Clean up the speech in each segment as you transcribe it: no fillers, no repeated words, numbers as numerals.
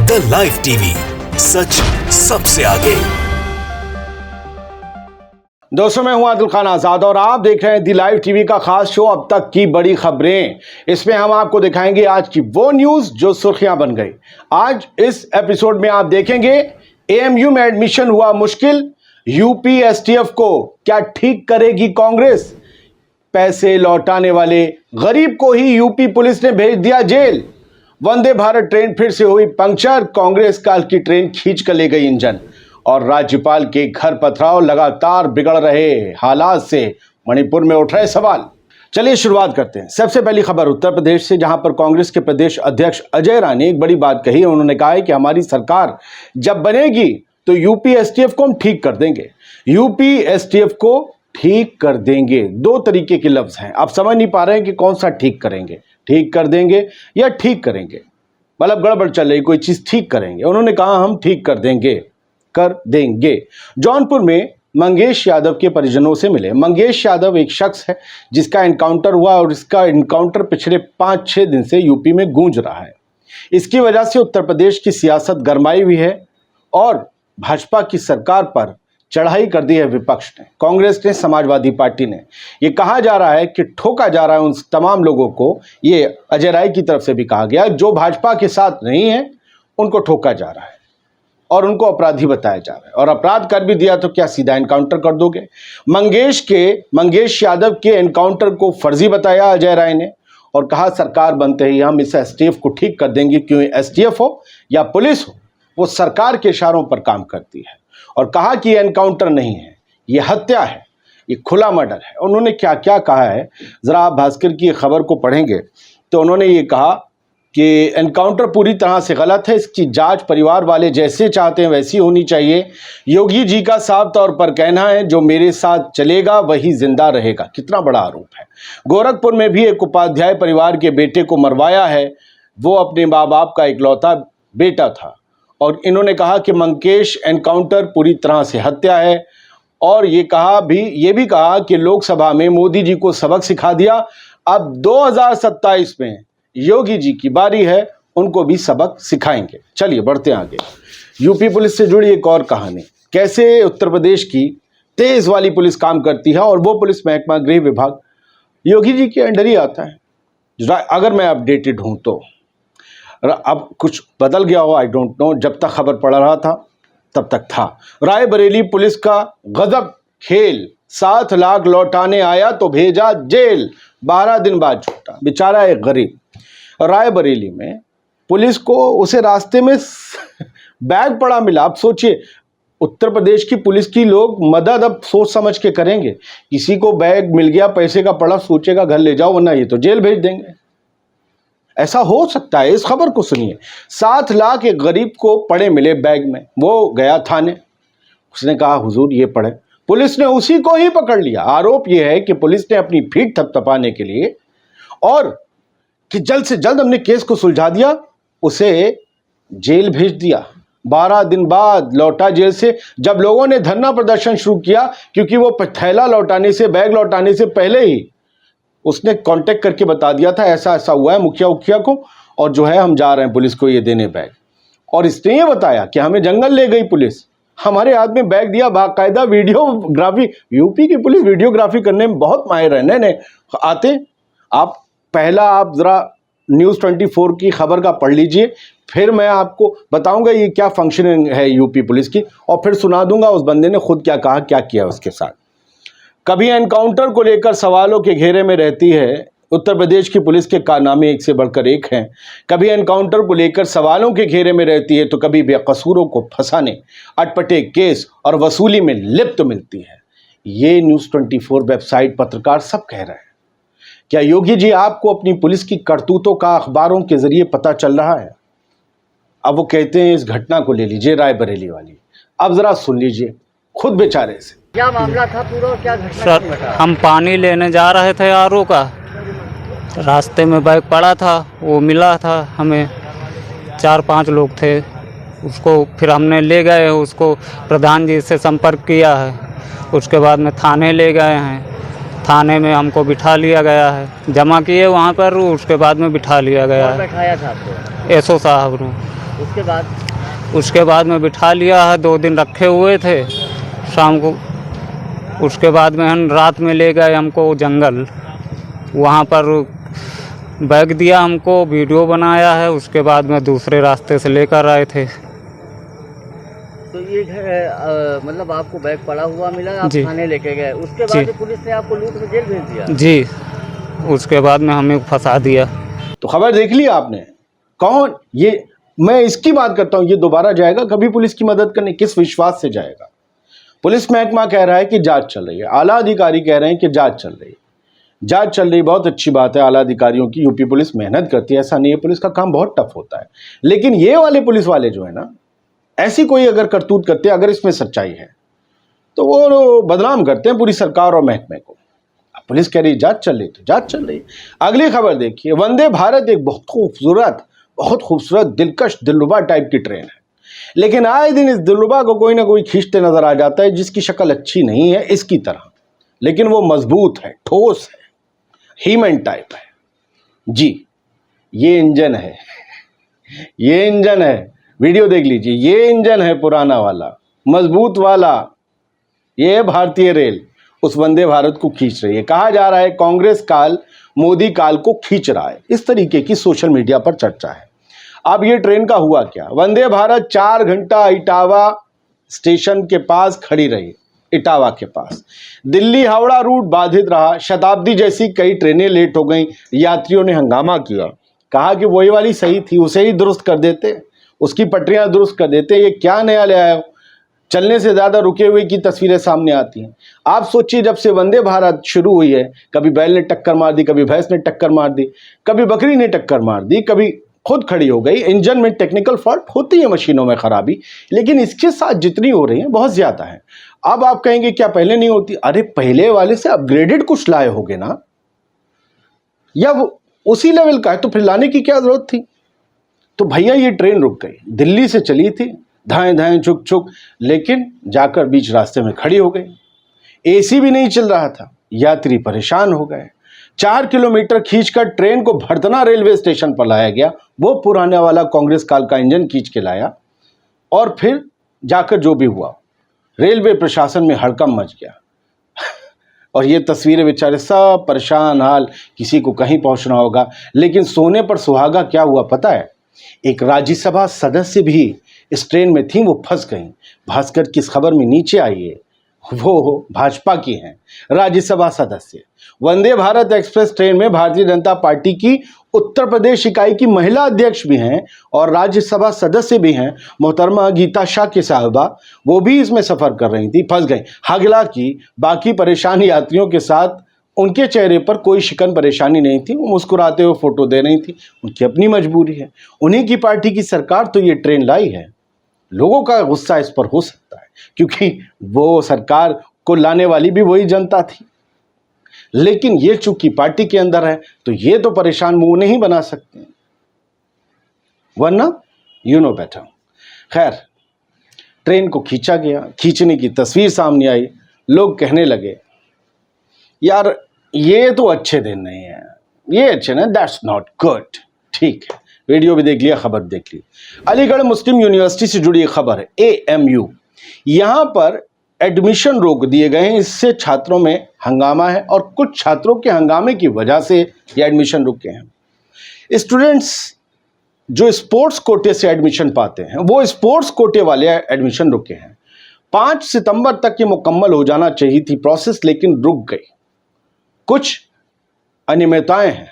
The live TV, सच सबसे आगे। दोस्तों, मैं हूं आदिल खान आजाद और आप देख रहे हैं द लाइव टीवी का खास शो अब तक की बड़ी खबरें। इसमें हम आपको दिखाएंगे आज की वो न्यूज जो सुर्खियां बन गई। आज इस एपिसोड में आप देखेंगे एएमयू में एडमिशन हुआ मुश्किल, यूपी एसटीएफ को क्या ठीक करेगी कांग्रेस, पैसे लौटाने वाले गरीब को ही यूपी पुलिस ने भेज दिया जेल, वंदे भारत ट्रेन फिर से हुई पंक्चर, कांग्रेस काल की ट्रेन खींच कर ले गई इंजन, और राज्यपाल के घर पथराव, लगातार बिगड़ रहे हालात से मणिपुर में उठ रहे सवाल। चलिए शुरुआत करते हैं। सबसे पहली खबर उत्तर प्रदेश से, जहां पर कांग्रेस के प्रदेश अध्यक्ष अजय राय ने एक बड़ी बात कही। उन्होंने कहा है कि हमारी सरकार जब बनेगी तो यूपी एसटीएफ को हम ठीक कर देंगे। यूपी एसटीएफ को ठीक कर देंगे, दो तरीके के लफ्ज हैं। आप समझ नहीं पा रहे हैं कि कौन सा ठीक करेंगे, ठीक कर देंगे या ठीक करेंगे, मतलब गड़बड़ चल रही, कोई चीज ठीक करेंगे। उन्होंने कहा हम ठीक कर देंगे। जौनपुर में मंगेश यादव के परिजनों से मिले। मंगेश यादव एक शख्स है जिसका एनकाउंटर हुआ और इसका एनकाउंटर पिछले 5-6 दिन से यूपी में गूंज रहा है। इसकी वजह से उत्तर प्रदेश की सियासत गरमाई हुई है और भाजपा की सरकार पर चढ़ाई कर दी है विपक्ष ने, कांग्रेस ने, समाजवादी पार्टी ने। ये कहा जा रहा है कि ठोका जा रहा है उन तमाम लोगों को, ये अजय राय की तरफ से भी कहा गया, जो भाजपा के साथ नहीं है उनको ठोका जा रहा है और उनको अपराधी बताया जा रहा है। और अपराध कर भी दिया तो क्या सीधा एनकाउंटर कर दोगे? मंगेश यादव के एनकाउंटर को फर्जी बताया अजय राय ने और कहा सरकार बनते ही हम इस एसटीएफ को ठीक कर देंगे। क्यों एसटीएफ हो या पुलिस हो, वो सरकार के इशारों पर काम करती है। और कहा कि ये एनकाउंटर नहीं है, ये हत्या है, ये खुला मर्डर है। उन्होंने क्या क्या कहा है, जरा आप भास्कर की खबर को पढ़ेंगे तो उन्होंने ये कहा कि एनकाउंटर पूरी तरह से गलत है, इसकी जांच परिवार वाले जैसे चाहते हैं वैसी होनी चाहिए। योगी जी का साफ तौर पर कहना है जो मेरे साथ चलेगा वही जिंदा रहेगा। कितना बड़ा आरोप है। गोरखपुर में भी एक उपाध्याय परिवार के बेटे को मरवाया है, वो अपने माँ बाप का इकलौता बेटा था। और इन्होंने कहा कि मंगेश एनकाउंटर पूरी तरह से हत्या है। और ये भी कहा कि लोकसभा में मोदी जी को सबक सिखा दिया, अब 2027 में योगी जी की बारी है, उनको भी सबक सिखाएंगे। चलिए बढ़ते हैं आगे। यूपी पुलिस से जुड़ी एक और कहानी, कैसे उत्तर प्रदेश की तेज वाली पुलिस काम करती है और वो पुलिस महकमा गृह विभाग योगी जी के अंडर ही आता है। अगर मैं अपडेटेड हूं तो अब कुछ बदल गया हो, आई डोंट नो। जब तक खबर पढ़ रहा था तब तक था। रायबरेली पुलिस का गजब खेल, 7 लाख लौटाने आया तो भेजा जेल, 12 दिन बाद छूटा। बेचारा एक गरीब। रायबरेली में पुलिस को उसे रास्ते में बैग पड़ा मिला। अब सोचिए, उत्तर प्रदेश की पुलिस की लोग मदद अब सोच समझ के करेंगे। किसी को बैग मिल गया पैसे का पड़ा, सोचेगा घर ले जाओ वरना ये तो जेल भेज देंगे। ऐसा हो सकता है। इस खबर को सुनिए। 7 लाख एक गरीब को पड़े मिले बैग में, वो गया थाने, उसने कहा हुजूर ये पड़े, पुलिस ने उसी को ही पकड़ लिया। आरोप यह है कि पुलिस ने अपनी फीट थपथपाने के लिए और कि जल्द से जल्द हमने केस को सुलझा दिया, उसे जेल भेज दिया। 12 दिन बाद लौटा जेल से। जब लोगों ने धरना प्रदर्शन शुरू किया, क्योंकि वो थैला लौटाने से, बैग लौटाने से पहले ही उसने कांटेक्ट करके बता दिया था ऐसा ऐसा हुआ है मुखिया को, और जो है हम जा रहे हैं पुलिस को ये देने बैग। और इसने ये बताया कि हमें जंगल ले गई पुलिस, हमारे हाथ में बैग दिया, बाकायदा वीडियोग्राफी। यूपी की पुलिस वीडियोग्राफी करने में बहुत माहिर है। नहीं आते आप जरा न्यूज़ 24 की खबर का पढ़ लीजिए, फिर मैं आपको बताऊंगा ये क्या फंक्शनिंग है यूपी पुलिस की, और फिर सुना दूंगा उस बंदे ने खुद क्या कहा, क्या किया उसके साथ। कभी एनकाउंटर को लेकर सवालों के घेरे में रहती है उत्तर प्रदेश की पुलिस के कारनामे एक से बढ़कर एक हैं। कभी एनकाउंटर को लेकर सवालों के घेरे में रहती है तो कभी बेकसूरों को फंसाने, अटपटे केस और वसूली में लिप्त मिलती है। ये न्यूज़ 24 वेबसाइट, पत्रकार सब कह रहे हैं। क्या योगी जी आपको अपनी पुलिस की करतूतों का अखबारों के जरिए पता चल रहा है? अब वो कहते हैं, इस घटना को ले लीजिए रायबरेली वाली, अब जरा सुन लीजिए खुद बेचारे से। क्या मामला था पूरा, क्या घटना? सर, हम पानी लेने जा रहे थे आरओ का, रास्ते में बैग पड़ा था, वो मिला था हमें। 4-5 लोग थे, उसको फिर हमने ले गए, उसको प्रधान जी से संपर्क किया है, उसके बाद में थाने ले गए हैं। थाने में हमको बिठा लिया गया है, जमा किए वहाँ पर, उसके बाद में बिठा लिया गया है। बैठाया था आपको? एसओ साहब ने। उसके बाद में बिठा लिया है, 2 दिन रखे हुए थे शाम को। उसके बाद में हम रात में ले गए हमको जंगल, वहाँ पर बैग दिया हमको, वीडियो बनाया है। उसके बाद में दूसरे रास्ते से लेकर आए थे। तो ये मतलब आपको बैग पड़ा हुआ मिला, आप जी। थाने लेके गए, उसके जी। बाद पुलिस ने आपको लूट में जेल भेज दिया? जी, उसके बाद में हमें फंसा दिया। तो खबर देख ली आपने, कौन ये, मैं इसकी बात करता हूं, ये दोबारा जाएगा कभी पुलिस की मदद करने? किस विश्वास से जाएगा? पुलिस महकमा कह रहा है कि जांच चल रही है, आला अधिकारी कह रहे हैं कि जांच चल रही है। जांच चल रही, बहुत अच्छी बात है, आला अधिकारियों की। यूपी पुलिस मेहनत करती है, ऐसा नहीं है, पुलिस का काम बहुत टफ होता है। लेकिन ये वाले पुलिस वाले जो है ना, ऐसी कोई अगर करतूत करते हैं, अगर इसमें सच्चाई है तो वो बदनाम करते हैं पूरी सरकार और महकमे को। अब पुलिस कह रही जांच चल रही, तो जांच चल रही। अगली खबर देखिए, वंदे भारत एक बहुत खूबसूरत दिलकश दिलरुबा टाइप की ट्रेन है, लेकिन आए दिन इस दिलरुबा को कोई ना कोई खींचते नजर आ जाता है, जिसकी शक्ल अच्छी नहीं है इसकी तरह, लेकिन वो मजबूत है, ठोस है, हीमन टाइप है। जी, ये इंजन है, ये इंजन है, वीडियो देख लीजिए, ये इंजन है पुराना वाला, मजबूत वाला। ये है भारतीय रेल, उस वंदे भारत को खींच रही है। कहा जा रहा है कांग्रेस काल मोदी काल को खींच रहा है, इस तरीके की सोशल मीडिया पर चर्चा है। अब ये ट्रेन का हुआ क्या? वंदे भारत 4 घंटा इटावा स्टेशन के पास खड़ी रही, इटावा के पास। दिल्ली हावड़ा रूट बाधित रहा, शताब्दी जैसी कई ट्रेनें लेट हो गई, यात्रियों ने हंगामा किया, कहा कि वही वाली सही थी, उसे ही दुरुस्त कर देते, उसकी पटरियां दुरुस्त कर देते, ये क्या नया ले आए हो? चलने से ज़्यादा रुके हुए की तस्वीरें सामने आती हैं। आप सोचिए, जब से वंदे भारत शुरू हुई है, कभी बैल ने टक्कर मार दी, कभी भैंस ने टक्कर मार दी, कभी बकरी ने टक्कर मार दी, कभी खुद खड़ी हो गई। इंजन में टेक्निकल फॉल्ट होती है, मशीनों में खराबी, लेकिन इसके साथ जितनी हो रही है बहुत ज़्यादा है। अब आप कहेंगे क्या पहले नहीं होती? अरे पहले वाले से अपग्रेडेड कुछ लाए होगे ना, या वो उसी लेवल का है तो फिर लाने की क्या जरूरत थी? तो भैया ये ट्रेन रुक गई, दिल्ली से चली थी, धाएं धाएं चुक चुक, लेकिन जाकर बीच रास्ते में खड़ी हो गई। एसी भी नहीं चल रहा था, यात्री परेशान हो गए। 4 किलोमीटर खींचकर ट्रेन को भरतना रेलवे स्टेशन पर लाया गया, वो पुराने वाला कांग्रेस काल का इंजन खींच के लाया, और फिर जाकर जो भी हुआ, रेलवे प्रशासन में हड़कंप मच गया। और ये तस्वीरें, बेचारे सब परेशान हाल, किसी को कहीं पहुंचना होगा। लेकिन सोने पर सुहागा क्या हुआ पता है? एक राज्यसभा सदस्य भी इस ट्रेन में थी, वो फंस गई। भास्कर की इस खबर में नीचे आइए, वो भाजपा की हैं राज्यसभा सदस्य। वंदे भारत एक्सप्रेस ट्रेन में भारतीय जनता पार्टी की उत्तर प्रदेश इकाई की महिला अध्यक्ष भी हैं और राज्यसभा सदस्य भी हैं, मोहतरमा गीता शाह की साहबा, वो भी इसमें सफर कर रही थी, फंस गई। हालांकि बाकी परेशान यात्रियों के साथ उनके चेहरे पर कोई शिकन परेशानी नहीं थी, वो मुस्कुराते हुए फोटो दे रही थी, उनकी अपनी मजबूरी है। उन्हीं की पार्टी की सरकार तो ये ट्रेन लाई है। लोगों का गुस्सा इस पर हो सकता है, क्योंकि वो सरकार को लाने वाली भी वही जनता थी, लेकिन ये चूंकि पार्टी के अंदर है तो ये तो परेशान मुंह नहीं बना सकते, वरना यू नो बेटर। खैर, ट्रेन को खींचा गया, खींचने की तस्वीर सामने आई, लोग कहने लगे यार ये तो अच्छे दिन नहीं है, ये अच्छे ना, दैट्स नॉट गुड। ठीक है, वीडियो भी देख लिया, खबर देख ली। अलीगढ़ मुस्लिम यूनिवर्सिटी से जुड़ी एक खबर है, AMU, यहाँ पर एडमिशन रोक दिए गए हैं, इससे छात्रों में हंगामा है और कुछ छात्रों के हंगामे की वजह से ये एडमिशन रुके हैं। स्टूडेंट्स जो स्पोर्ट्स कोटे से एडमिशन पाते हैं, वो स्पोर्ट्स कोटे वाले एडमिशन रुके हैं। 5 सितंबर तक ये मुकम्मल हो जाना चाहिए थी प्रोसेस, लेकिन रुक गई। कुछ अनियमितताएं हैं,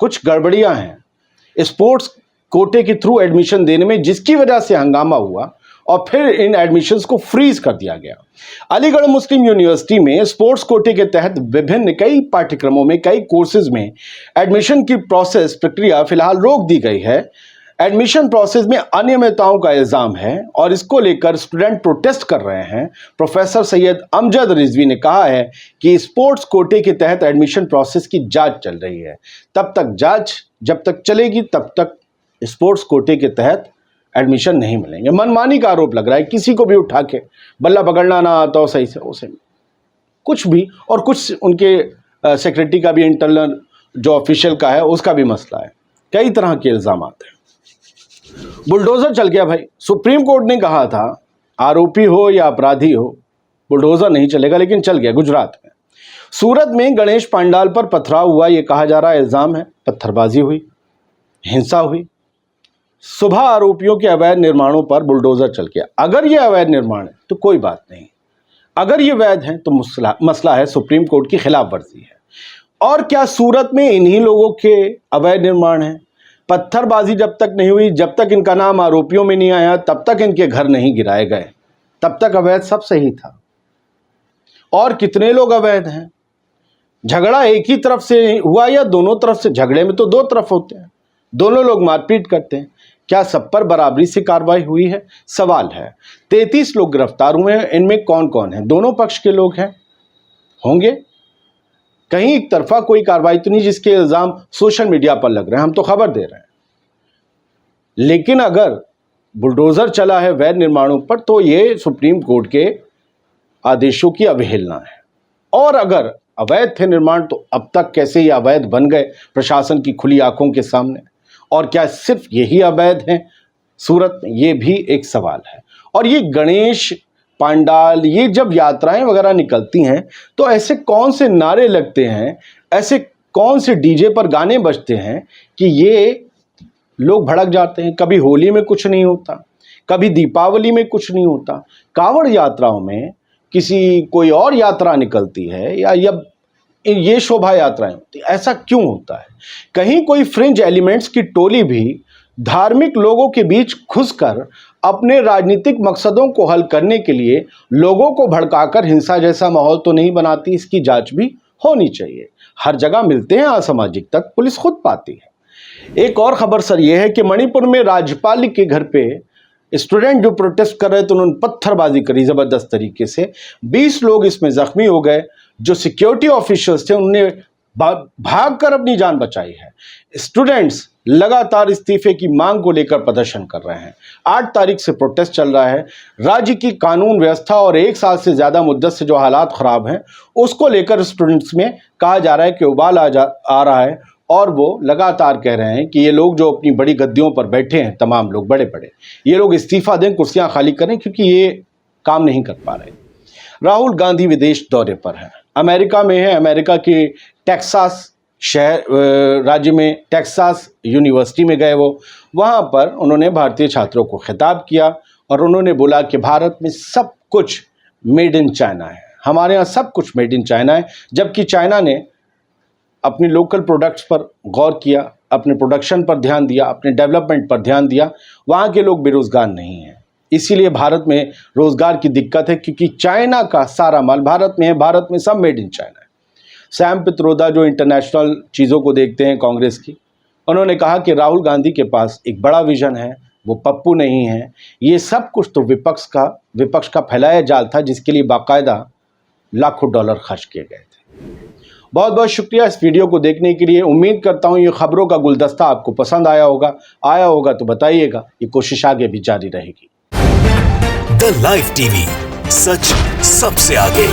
कुछ गड़बड़ियां हैं स्पोर्ट्स कोटे के थ्रू एडमिशन देने में, जिसकी वजह से हंगामा हुआ और फिर इन एडमिशन्स को फ्रीज कर दिया गया। अलीगढ़ मुस्लिम यूनिवर्सिटी में स्पोर्ट्स कोटे के तहत विभिन्न कई पाठ्यक्रमों में, कई कोर्सेज में एडमिशन की प्रोसेस प्रक्रिया फिलहाल रोक दी गई है। एडमिशन प्रोसेस में अनियमितताओं का इल्जाम है और इसको लेकर स्टूडेंट प्रोटेस्ट कर रहे हैं। प्रोफेसर सैयद अमजद रिजवी ने कहा है कि स्पोर्ट्स कोटे के तहत एडमिशन प्रोसेस की जांच चल रही है, तब तक जांच जब तक चलेगी तब तक स्पोर्ट्स कोटे के तहत एडमिशन नहीं मिलेंगे। मनमानी का आरोप लग रहा है, किसी को भी उठा के बल्ला पकड़ना ना आता हो सही से, उसे कुछ भी, और कुछ उनके सेक्रेटरी का भी, इंटरनल जो ऑफिशियल का है उसका भी मसला है, कई तरह के इल्जाम आते हैं। बुलडोजर चल गया भाई। सुप्रीम कोर्ट ने कहा था आरोपी हो या अपराधी हो, बुलडोजर नहीं चलेगा, लेकिन चल गया गुजरात में। सूरत में गणेश पंडाल पर पथराव हुआ, ये कहा जा रहा है इल्जाम है, पत्थरबाजी हुई, हिंसा हुई। सुबह आरोपियों के अवैध निर्माणों पर बुलडोजर चल गया। अगर ये अवैध निर्माण है तो कोई बात नहीं, अगर ये वैध है तो मसला है सुप्रीम कोर्ट की खिलाफ वर्जी है। और क्या सूरत में इन्हीं लोगों के अवैध निर्माण है? पत्थरबाजी जब तक नहीं हुई, जब तक इनका नाम आरोपियों में नहीं आया, तब तक इनके घर नहीं गिराए गए, तब तक अवैध सब सही था। और कितने लोग अवैध हैं? झगड़ा एक ही तरफ से हुआ या दोनों तरफ से? झगड़े में तो दो तरफ होते हैं, दोनों लोग मारपीट करते हैं। क्या सब पर बराबरी से कार्रवाई हुई है? सवाल है। 33 लोग गिरफ्तार हुए हैं, इनमें कौन कौन है? दोनों पक्ष के लोग हैं, होंगे। कहीं एक तरफा कोई कार्रवाई तो नहीं जिसके इल्जाम सोशल मीडिया पर लग रहे हैं, हम तो खबर दे रहे हैं। लेकिन अगर बुलडोजर चला है वैध निर्माणों पर तो ये सुप्रीम कोर्ट के आदेशों की अवहेलना है। और अगर अवैध थे निर्माण तो अब तक कैसे ये अवैध बन गए प्रशासन की खुली आंखों के सामने? और क्या सिर्फ यही अवैध हैं सूरत में? ये भी एक सवाल है। और ये गणेश पंडाल, ये जब यात्राएं वगैरह निकलती हैं तो ऐसे कौन से नारे लगते हैं, ऐसे कौन से डीजे पर गाने बजते हैं कि ये लोग भड़क जाते हैं। कभी होली में कुछ नहीं होता, कभी दीपावली में कुछ नहीं होता, कांवड़ यात्राओं में किसी कोई और यात्रा निकलती है या ये शोभा यात्राएं होती, ऐसा क्यों होता है? कहीं कोई फ्रिंज एलिमेंट्स की टोली भी धार्मिक लोगों के बीच घुसकर अपने राजनीतिक मकसदों को हल करने के लिए लोगों को भड़काकर हिंसा जैसा माहौल तो नहीं बनाती? इसकी जांच भी होनी चाहिए। हर जगह मिलते हैं असामाजिक तक, पुलिस खुद पाती है। एक और खबर सर यह है कि मणिपुर में राज्यपाल के घर पे स्टूडेंट जो प्रोटेस्ट कर रहे थे उन्होंने पत्थरबाजी करी जबरदस्त तरीके से। 20 लोग इसमें जख्मी हो गए। जो सिक्योरिटी ऑफिसर्स थे उन्होंने भागकर अपनी जान बचाई है। स्टूडेंट्स लगातार इस्तीफे की मांग को लेकर प्रदर्शन कर रहे हैं। 8 तारीख से प्रोटेस्ट चल रहा है। राज्य की कानून व्यवस्था और 1 साल से ज़्यादा मुद्दत से जो हालात ख़राब हैं उसको लेकर स्टूडेंट्स में कहा जा रहा है कि उबाल आ रहा है। और वो लगातार कह रहे हैं कि ये लोग जो अपनी बड़ी गद्दियों पर बैठे हैं, तमाम लोग बड़े बड़े, ये लोग इस्तीफा दें, कुर्सियां खाली करें, क्योंकि ये काम नहीं कर पा रहे। राहुल गांधी विदेश दौरे पर हैं, अमेरिका में है। अमेरिका के टेक्सास राज्य में टेक्सास यूनिवर्सिटी में गए वो। वहाँ पर उन्होंने भारतीय छात्रों को खिताब किया और उन्होंने बोला कि भारत में सब कुछ मेड इन चाइना है, हमारे यहाँ सब कुछ मेड इन चाइना है। जबकि चाइना ने अपनी लोकल प्रोडक्ट्स पर गौर किया, अपने प्रोडक्शन पर ध्यान दिया, अपने डेवलपमेंट पर ध्यान दिया। वहाँ के लोग बेरोज़गार नहीं हैं, इसीलिए भारत में रोज़गार की दिक्कत है, क्योंकि चाइना का सारा माल भारत में है, भारत में सब मेड इन चाइना है। सैम पित्रोदा जो इंटरनेशनल चीज़ों को देखते हैं कांग्रेस की, उन्होंने कहा कि राहुल गांधी के पास एक बड़ा विजन है, वो पप्पू नहीं है। ये सब कुछ तो विपक्ष का फैलाया जाल था, जिसके लिए बाकायदा लाखों डॉलर खर्च किए गए थे। बहुत बहुत शुक्रिया इस वीडियो को देखने के लिए। उम्मीद करता हूँ ये खबरों का गुलदस्ता आपको पसंद आया होगा तो बताइएगा, ये कोशिश आगे भी जारी रहेगी। द लाइव टीवी, सच सबसे आगे।